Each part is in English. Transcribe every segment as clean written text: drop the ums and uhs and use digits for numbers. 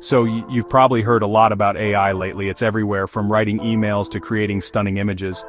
So you've probably heard a lot about AI lately. It's everywhere, from writing emails to creating stunning images.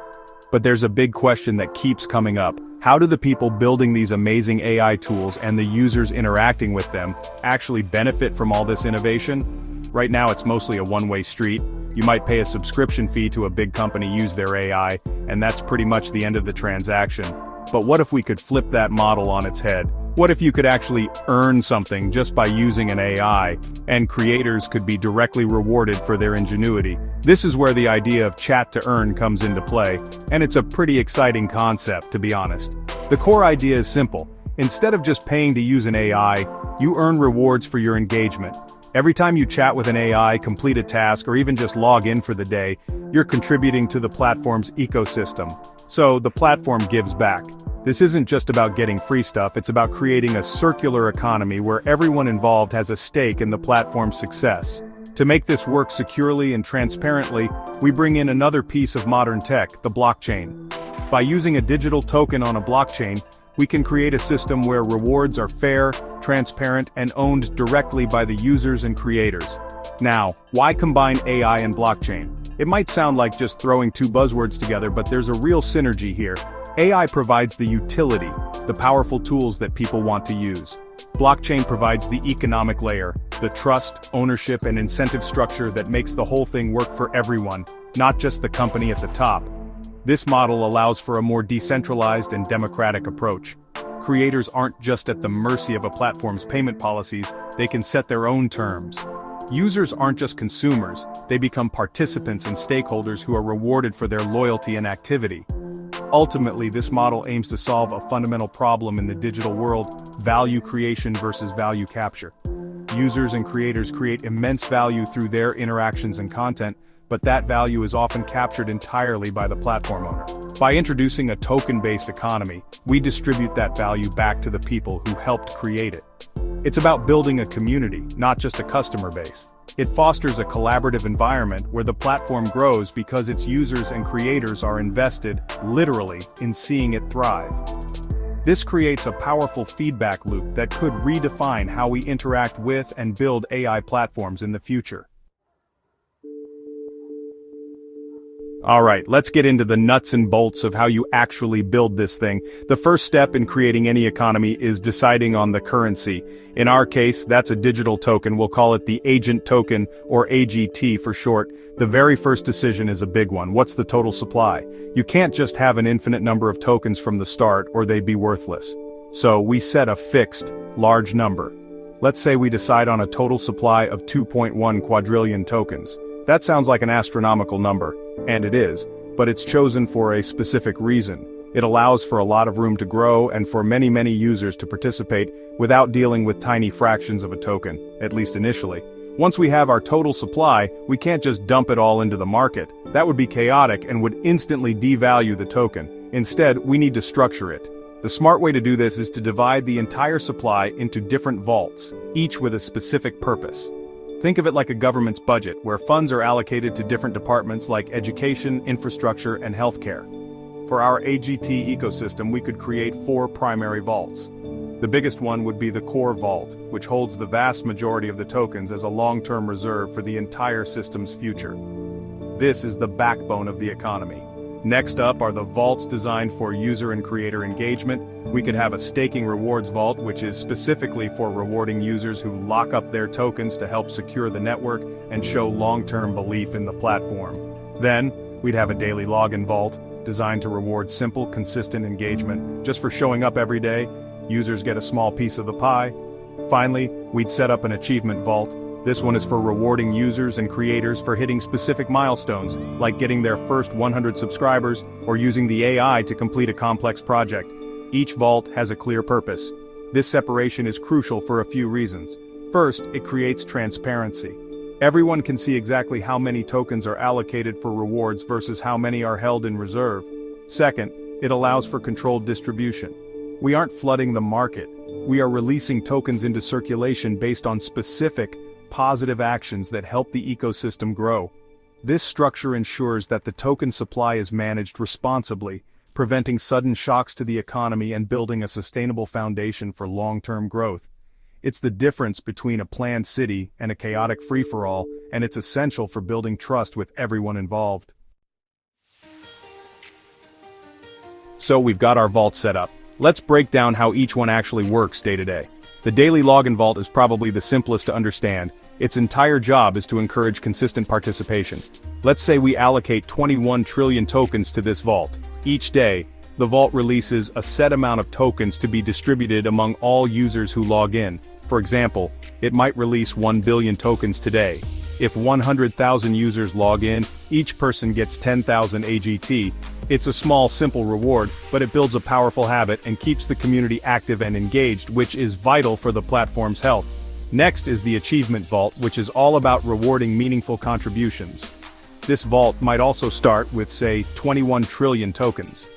But there's a big question that keeps coming up. How do the people building these amazing AI tools and the users interacting with them actually benefit from all this innovation? Right now it's mostly a one-way street. You might pay a subscription fee to a big company, use their AI, and that's pretty much the end of the transaction. But what if we could flip that model on its head? What if you could actually earn something just by using an AI, and creators could be directly rewarded for their ingenuity? This is where the idea of chat to earn comes into play, and it's a pretty exciting concept, to be honest. The core idea is simple. Instead of just paying to use an AI, you earn rewards for your engagement. Every time you chat with an AI, complete a task, or even just log in for the day, you're contributing to the platform's ecosystem. So the platform gives back. This isn't just about getting free stuff, it's about creating a circular economy where everyone involved has a stake in the platform's success. To make this work securely and transparently, we bring in another piece of modern tech, the blockchain. By using a digital token on a blockchain, we can create a system where rewards are fair, transparent, and owned directly by the users and creators. Now, why combine AI and blockchain? It might sound like just throwing two buzzwords together, but there's a real synergy here. AI provides the utility, the powerful tools that people want to use. Blockchain provides the economic layer, the trust, ownership, and incentive structure that makes the whole thing work for everyone, not just the company at the top. This model allows for a more decentralized and democratic approach. Creators aren't just at the mercy of a platform's payment policies, they can set their own terms. Users aren't just consumers, they become participants and stakeholders who are rewarded for their loyalty and activity. Ultimately, this model aims to solve a fundamental problem in the digital world: value creation versus value capture. Users and creators create immense value through their interactions and content, but that value is often captured entirely by the platform owner. By introducing a token-based economy, we distribute that value back to the people who helped create it. It's about building a community, not just a customer base. It fosters a collaborative environment where the platform grows because its users and creators are invested, literally, in seeing it thrive. This creates a powerful feedback loop that could redefine how we interact with and build AI platforms in the future. Alright, let's get into the nuts and bolts of how you actually build this thing. The first step in creating any economy is deciding on the currency. In our case, that's a digital token. We'll call it the agent token, or AGT for short. The very first decision is a big one. What's the total supply? You can't just have an infinite number of tokens from the start, or they'd be worthless. So we set a fixed, large number. Let's say we decide on a total supply of 2.1 quadrillion tokens. That sounds like an astronomical number, and it is, but it's chosen for a specific reason. It allows for a lot of room to grow and for many users to participate without dealing with tiny fractions of a token, at least initially. Once we have our total supply, we can't just dump it all into the market. That would be chaotic and would instantly devalue the token. Instead, we need to structure it. The smart way to do this is to divide the entire supply into different vaults, each with a specific purpose. Think of it like a government's budget, where funds are allocated to different departments like education, infrastructure, and healthcare. For our AGT ecosystem, we could create 4 primary vaults. The biggest one would be the core vault, which holds the vast majority of the tokens as a long-term reserve for the entire system's future. This is the backbone of the economy. Next up are the vaults designed for user and creator engagement. We could have a staking rewards vault, which is specifically for rewarding users who lock up their tokens to help secure the network and show long-term belief in the platform. Then, we'd have a daily login vault, designed to reward simple, consistent engagement. Just for showing up every day, users get a small piece of the pie. Finally, we'd set up an achievement vault. This one is for rewarding users and creators for hitting specific milestones, like getting their first 100 subscribers, or using the AI to complete a complex project. Each vault has a clear purpose. This separation is crucial for a few reasons. First, it creates transparency. Everyone can see exactly how many tokens are allocated for rewards versus how many are held in reserve. Second, it allows for controlled distribution. We aren't flooding the market. We are releasing tokens into circulation based on specific, positive actions that help the ecosystem grow. This structure ensures that the token supply is managed responsibly, preventing sudden shocks to the economy and building a sustainable foundation for long-term growth. It's the difference between a planned city and a chaotic free-for-all, and it's essential for building trust with everyone involved. So we've got our vault set up. Let's break down how each one actually works day to day. The daily login vault is probably the simplest to understand. Its entire job is to encourage consistent participation. Let's say we allocate 21 trillion tokens to this vault. Each day, the vault releases a set amount of tokens to be distributed among all users who log in. For example, it might release 1 billion tokens today. If 100,000 users log in, each person gets 10,000 AGT. It's a small, simple reward, but it builds a powerful habit and keeps the community active and engaged, which is vital for the platform's health. Next is the Achievement Vault, which is all about rewarding meaningful contributions. This vault might also start with, say, 21 trillion tokens.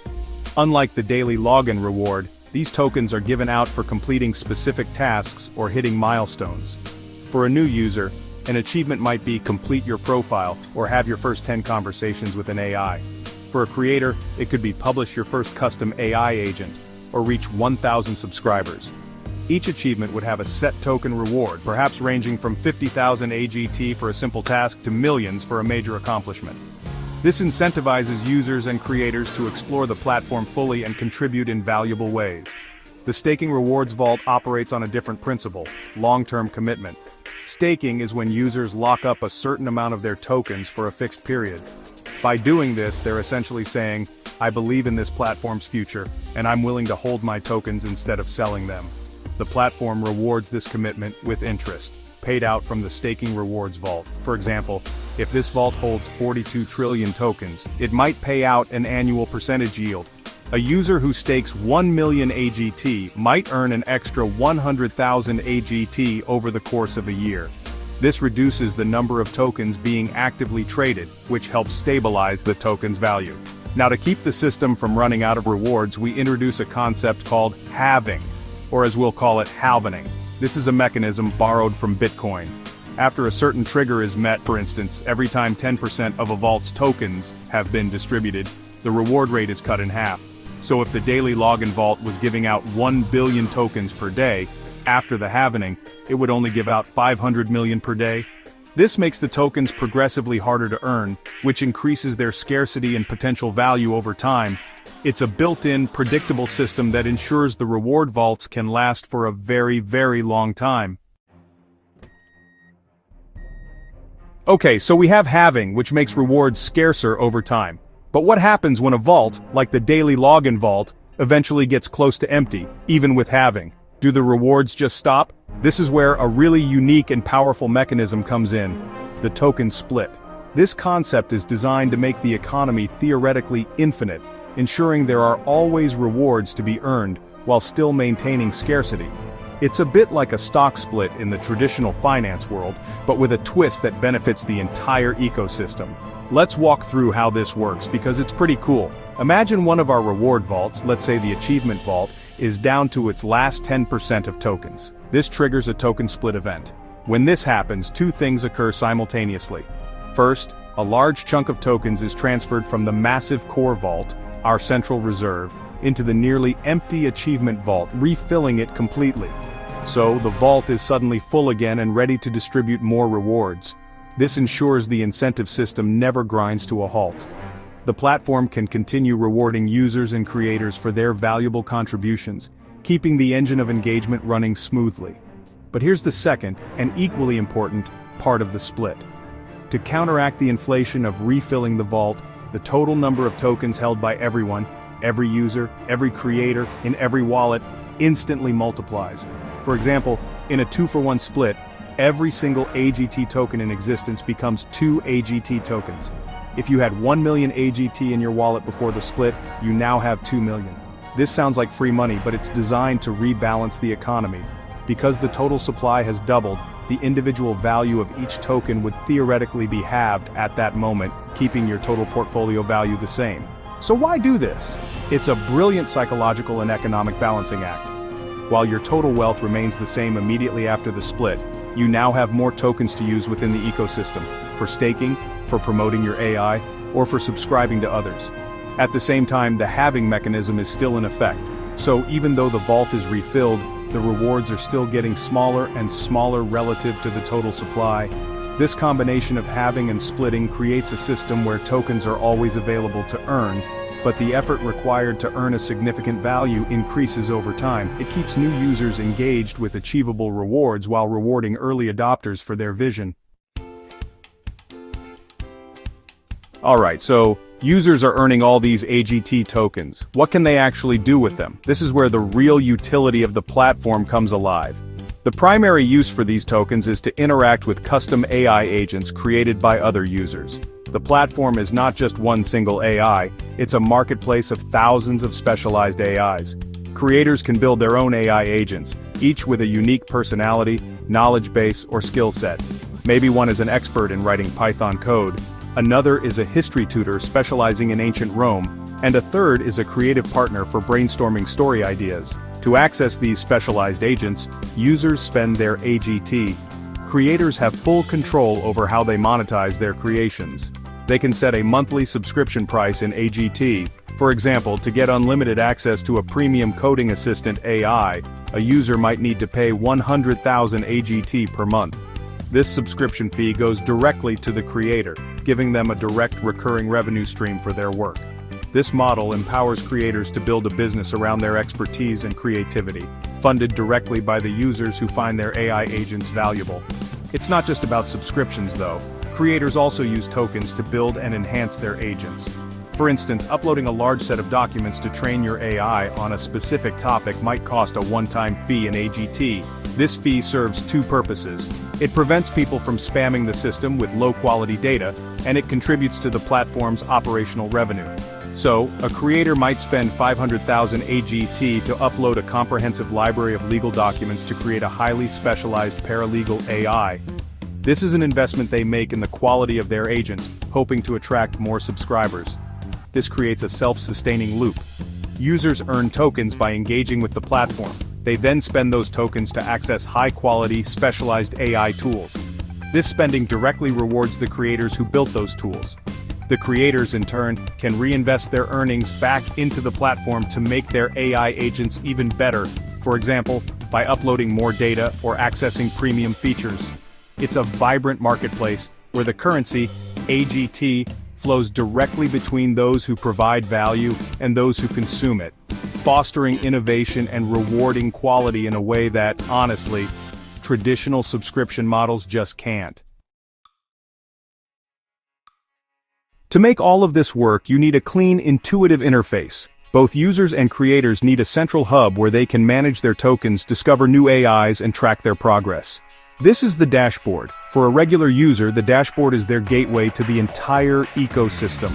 Unlike the daily login reward, these tokens are given out for completing specific tasks or hitting milestones. For a new user, an achievement might be complete your profile or have your first 10 conversations with an AI. For a creator, it could be publish your first custom AI agent or reach 1,000 subscribers. Each achievement would have a set token reward, perhaps ranging from 50,000 AGT for a simple task to millions for a major accomplishment. This incentivizes users and creators to explore the platform fully and contribute in valuable ways. The Staking Rewards Vault operates on a different principle: long-term commitment. Staking is when users lock up a certain amount of their tokens for a fixed period. By doing this, they're essentially saying, I believe in this platform's future, and I'm willing to hold my tokens instead of selling them. The platform rewards this commitment with interest, paid out from the Staking Rewards Vault. For example, if this vault holds 42 trillion tokens, it might pay out an annual percentage yield. A user who stakes 1 million AGT might earn an extra 100,000 AGT over the course of a year. This reduces the number of tokens being actively traded, which helps stabilize the token's value. Now, to keep the system from running out of rewards, we introduce a concept called halving, or as we'll call it, halvening. This is a mechanism borrowed from Bitcoin. After a certain trigger is met, for instance, every time 10% of a vault's tokens have been distributed, the reward rate is cut in half. So if the daily login vault was giving out 1 billion tokens per day, after the halvening, it would only give out 500 million per day. This makes the tokens progressively harder to earn, which increases their scarcity and potential value over time. It's a built-in, predictable system that ensures the reward vaults can last for a very, very long time. Okay, so we have halving, which makes rewards scarcer over time. But what happens when a vault, like the daily login vault, eventually gets close to empty, even with halving? Do the rewards just stop? This is where a really unique and powerful mechanism comes in: the token split. This concept is designed to make the economy theoretically infinite, ensuring there are always rewards to be earned, while still maintaining scarcity. It's a bit like a stock split in the traditional finance world, but with a twist that benefits the entire ecosystem. Let's walk through how this works because it's pretty cool. Imagine one of our reward vaults, let's say the Achievement Vault, is down to its last 10% of tokens. This triggers a token split event. When this happens, two things occur simultaneously. First, a large chunk of tokens is transferred from the massive core vault, our central reserve, into the nearly empty Achievement Vault, refilling it completely. So, the vault is suddenly full again and ready to distribute more rewards. This ensures the incentive system never grinds to a halt. The platform can continue rewarding users and creators for their valuable contributions, keeping the engine of engagement running smoothly. But here's the second, and equally important, part of the split. To counteract the inflation of refilling the vault, the total number of tokens held by everyone, every user, every creator, in every wallet, instantly multiplies. For example, in a 2-for-1 split, every single AGT token in existence becomes 2 AGT tokens. If you had 1 million AGT in your wallet before the split, you now have 2 million. This sounds like free money, but it's designed to rebalance the economy. Because the total supply has doubled, the individual value of each token would theoretically be halved at that moment, keeping your total portfolio value the same. So why do this? It's a brilliant psychological and economic balancing act. While your total wealth remains the same immediately after the split, you now have more tokens to use within the ecosystem, for staking, for promoting your AI, or for subscribing to others. At the same time, the halving mechanism is still in effect, so even though the vault is refilled, the rewards are still getting smaller and smaller relative to the total supply. This combination of halving and splitting creates a system where tokens are always available to earn, but the effort required to earn a significant value increases over time. It keeps new users engaged with achievable rewards while rewarding early adopters for their vision. Alright, so users are earning all these AGT tokens. What can they actually do with them? This is where the real utility of the platform comes alive. The primary use for these tokens is to interact with custom AI agents created by other users. The platform is not just one single AI, it's a marketplace of thousands of specialized AIs. Creators can build their own AI agents, each with a unique personality, knowledge base, or skill set. Maybe one is an expert in writing Python code, another is a history tutor specializing in ancient Rome, and a third is a creative partner for brainstorming story ideas. To access these specialized agents, users spend their AGT. Creators have full control over how they monetize their creations. They can set a monthly subscription price in AGT. For example, to get unlimited access to a premium coding assistant AI, a user might need to pay 100,000 AGT per month. This subscription fee goes directly to the creator, giving them a direct recurring revenue stream for their work. This model empowers creators to build a business around their expertise and creativity, funded directly by the users who find their AI agents valuable. It's not just about subscriptions though. Creators also use tokens to build and enhance their agents. For instance, uploading a large set of documents to train your AI on a specific topic might cost a one-time fee in AGT. This fee serves two purposes. It prevents people from spamming the system with low-quality data, and it contributes to the platform's operational revenue. So, a creator might spend 500,000 AGT to upload a comprehensive library of legal documents to create a highly specialized paralegal AI. This is an investment they make in the quality of their agent, hoping to attract more subscribers. This creates a self-sustaining loop. Users earn tokens by engaging with the platform. They then spend those tokens to access high-quality, specialized AI tools. This spending directly rewards the creators who built those tools. The creators, in turn, can reinvest their earnings back into the platform to make their AI agents even better, for example, by uploading more data or accessing premium features. It's a vibrant marketplace where the currency, AGT, flows directly between those who provide value and those who consume it, fostering innovation and rewarding quality in a way that, honestly, traditional subscription models just can't. To make all of this work, you need a clean, intuitive interface. Both users and creators need a central hub where they can manage their tokens, discover new AIs, and track their progress. This is the dashboard. For a regular user, the dashboard is their gateway to the entire ecosystem.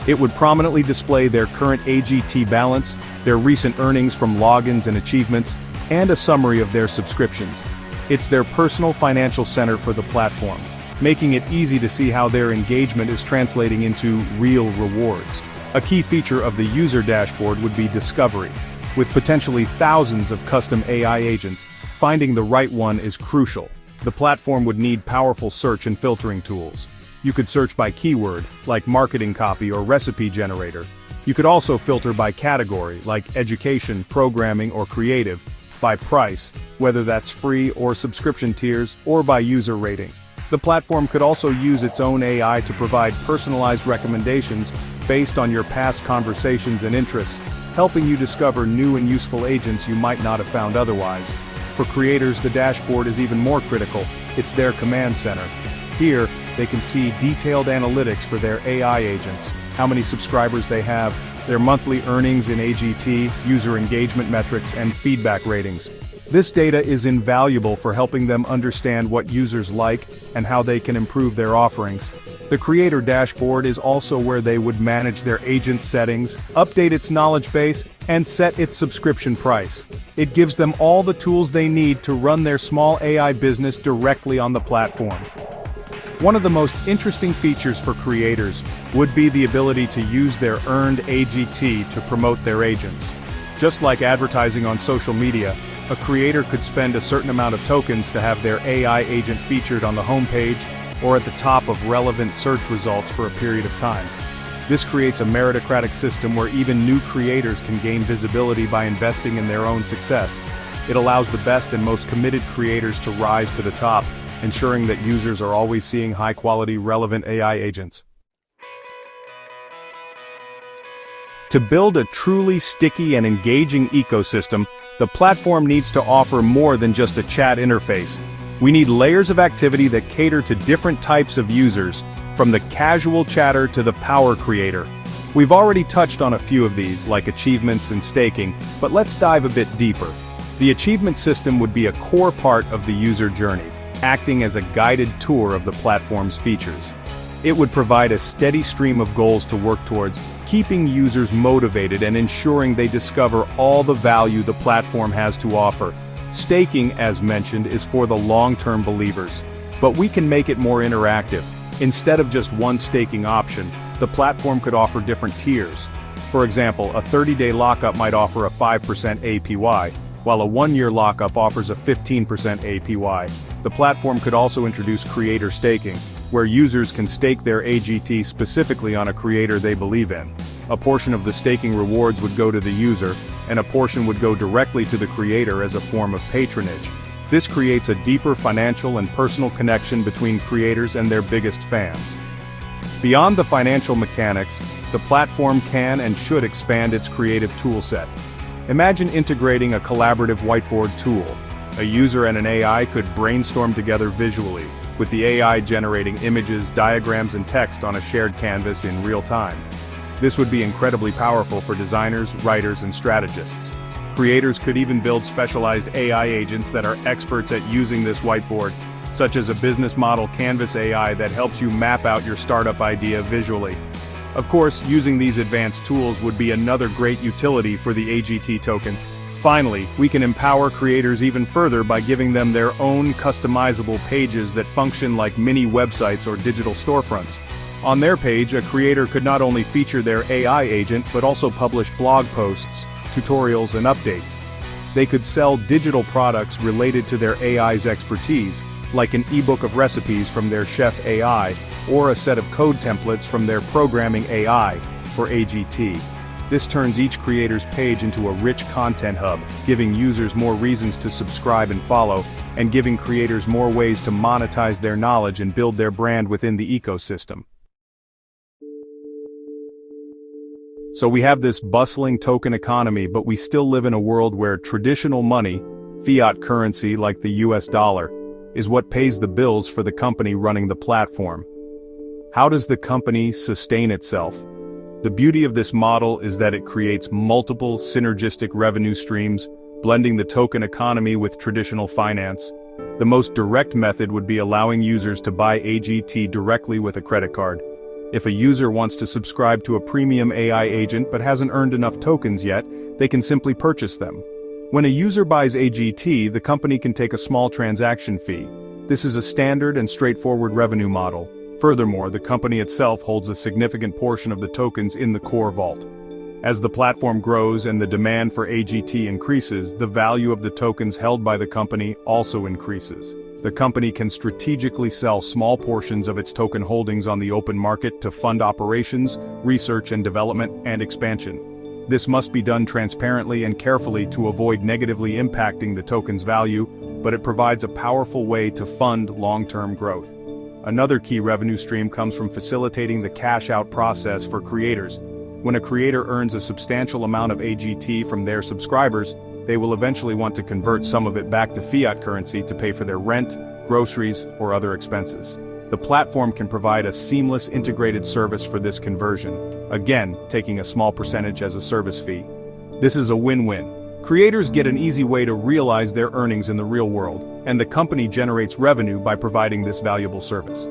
It would prominently display their current AGT balance, their recent earnings from logins and achievements, and a summary of their subscriptions. It's their personal financial center for the platform, making it easy to see how their engagement is translating into real rewards. A key feature of the user dashboard would be discovery. With potentially thousands of custom AI agents, finding the right one is crucial. The platform would need powerful search and filtering tools. You could search by keyword, like marketing copy or recipe generator. You could also filter by category, like education, programming, or creative, by price, whether that's free or subscription tiers, or by user rating. The platform could also use its own AI to provide personalized recommendations based on your past conversations and interests, helping you discover new and useful agents you might not have found otherwise. For creators, the dashboard is even more critical. It's their command center. Here, they can see detailed analytics for their AI agents, how many subscribers they have, their monthly earnings in AGT, user engagement metrics, and feedback ratings. This data is invaluable for helping them understand what users like and how they can improve their offerings. The creator dashboard is also where they would manage their agent settings, update its knowledge base, and set its subscription price. It gives them all the tools they need to run their small AI business directly on the platform. One of the most interesting features for creators would be the ability to use their earned AGT to promote their agents. Just like advertising on social media, a creator could spend a certain amount of tokens to have their AI agent featured on the homepage or at the top of relevant search results for a period of time. This creates a meritocratic system where even new creators can gain visibility by investing in their own success. It allows the best and most committed creators to rise to the top, ensuring that users are always seeing high-quality, relevant AI agents. To build a truly sticky and engaging ecosystem, the platform needs to offer more than just a chat interface. We need layers of activity that cater to different types of users, from the casual chatter to the power creator. We've already touched on a few of these, like achievements and staking, but let's dive a bit deeper. The achievement system would be a core part of the user journey, acting as a guided tour of the platform's features. It would provide a steady stream of goals to work towards, keeping users motivated and ensuring they discover all the value the platform has to offer. Staking, as mentioned, is for the long-term believers. But we can make it more interactive. Instead of just one staking option, the platform could offer different tiers. For example, a 30-day lockup might offer a 5% APY, while a 1-year lockup offers a 15% APY. The platform could also introduce creator staking, where users can stake their AGT specifically on a creator they believe in. A portion of the staking rewards would go to the user, and a portion would go directly to the creator as a form of patronage. This creates a deeper financial and personal connection between creators and their biggest fans. Beyond the financial mechanics, the platform can and should expand its creative toolset. Imagine integrating a collaborative whiteboard tool. A user and an AI could brainstorm together visually, with the AI generating images, diagrams, and text on a shared canvas in real time. This would be incredibly powerful for designers, writers, and strategists. Creators could even build specialized AI agents that are experts at using this whiteboard, such as a business model canvas AI that helps you map out your startup idea visually. Of course, using these advanced tools would be another great utility for the AGT token. Finally, we can empower creators even further by giving them their own customizable pages that function like mini websites or digital storefronts. On their page, a creator could not only feature their AI agent but also publish blog posts, tutorials, and updates. They could sell digital products related to their AI's expertise, like an ebook of recipes from their chef AI, or a set of code templates from their programming AI, for AGT. This turns each creator's page into a rich content hub, giving users more reasons to subscribe and follow, and giving creators more ways to monetize their knowledge and build their brand within the ecosystem. So we have this bustling token economy, but we still live in a world where traditional money, fiat currency like the US dollar, is what pays the bills for the company running the platform. How does the company sustain itself? The beauty of this model is that it creates multiple synergistic revenue streams, blending the token economy with traditional finance. The most direct method would be allowing users to buy AGT directly with a credit card. If a user wants to subscribe to a premium AI agent but hasn't earned enough tokens yet, they can simply purchase them. When a user buys AGT, the company can take a small transaction fee. This is a standard and straightforward revenue model. Furthermore, the company itself holds a significant portion of the tokens in the core vault. As the platform grows and the demand for AGT increases, the value of the tokens held by the company also increases. The company can strategically sell small portions of its token holdings on the open market to fund operations, research and development, and expansion. This must be done transparently and carefully to avoid negatively impacting the token's value, but it provides a powerful way to fund long-term growth. Another key revenue stream comes from facilitating the cash-out process for creators. When a creator earns a substantial amount of AGT from their subscribers, they will eventually want to convert some of it back to fiat currency to pay for their rent, groceries, or other expenses. The platform can provide a seamless integrated service for this conversion, again, taking a small percentage as a service fee. This is a win-win. Creators get an easy way to realize their earnings in the real world, and the company generates revenue by providing this valuable service.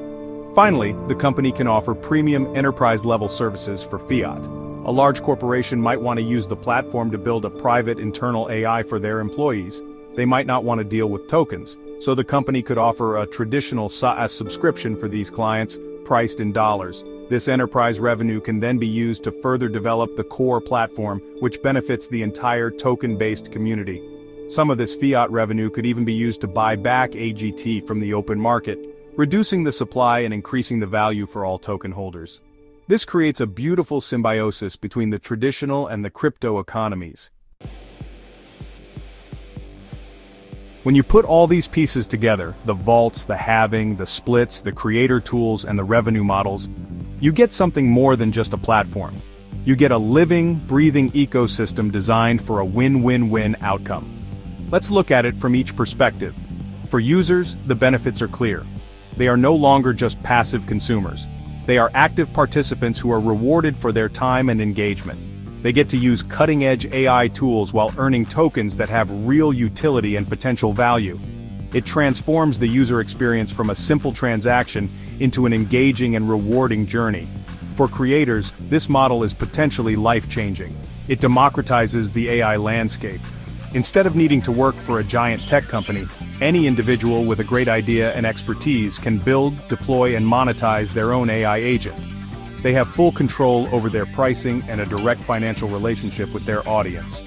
Finally, the company can offer premium enterprise-level services for fiat. A large corporation might want to use the platform to build a private internal AI for their employees. They might not want to deal with tokens, so the company could offer a traditional SaaS subscription for these clients, priced in dollars. This enterprise revenue can then be used to further develop the core platform, which benefits the entire token-based community. Some of this fiat revenue could even be used to buy back AGT from the open market, reducing the supply and increasing the value for all token holders. This creates a beautiful symbiosis between the traditional and the crypto economies. When you put all these pieces together, the vaults, the halving, the splits, the creator tools, and the revenue models, you get something more than just a platform. You get a living, breathing ecosystem designed for a win-win-win outcome. Let's look at it from each perspective. For users, the benefits are clear. They are no longer just passive consumers. They are active participants who are rewarded for their time and engagement. They get to use cutting-edge AI tools while earning tokens that have real utility and potential value. It transforms the user experience from a simple transaction into an engaging and rewarding journey. For creators, this model is potentially life-changing. It democratizes the AI landscape. Instead of needing to work for a giant tech company, any individual with a great idea and expertise can build, deploy, and monetize their own AI agent. They have full control over their pricing and a direct financial relationship with their audience.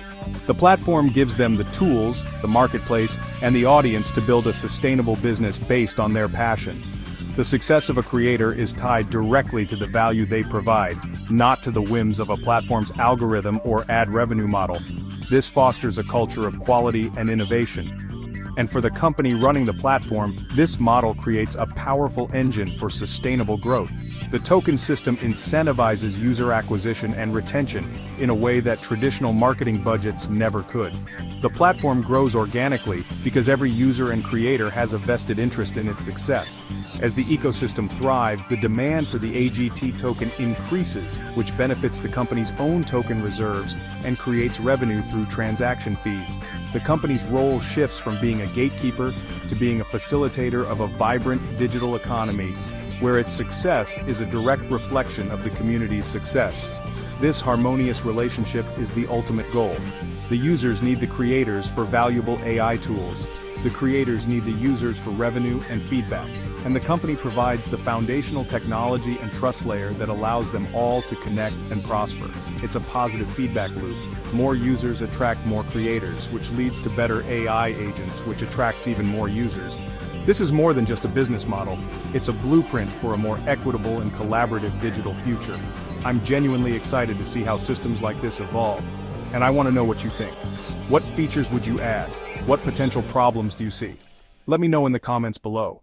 The platform gives them the tools, the marketplace, and the audience to build a sustainable business based on their passion. The success of a creator is tied directly to the value they provide, not to the whims of a platform's algorithm or ad revenue model. This fosters a culture of quality and innovation. And for the company running the platform, this model creates a powerful engine for sustainable growth. The token system incentivizes user acquisition and retention in a way that traditional marketing budgets never could. The platform grows organically because every user and creator has a vested interest in its success. As the ecosystem thrives, the demand for the AGT token increases, which benefits the company's own token reserves and creates revenue through transaction fees. The company's role shifts from being a gatekeeper to being a facilitator of a vibrant digital economy, where its success is a direct reflection of the community's success. This harmonious relationship is the ultimate goal. The users need the creators for valuable AI tools. The creators need the users for revenue and feedback. And the company provides the foundational technology and trust layer that allows them all to connect and prosper. It's a positive feedback loop. More users attract more creators, which leads to better AI agents, which attracts even more users. This is more than just a business model. It's a blueprint for a more equitable and collaborative digital future. I'm genuinely excited to see how systems like this evolve. And I want to know what you think. What features would you add? What potential problems do you see? Let me know in the comments below.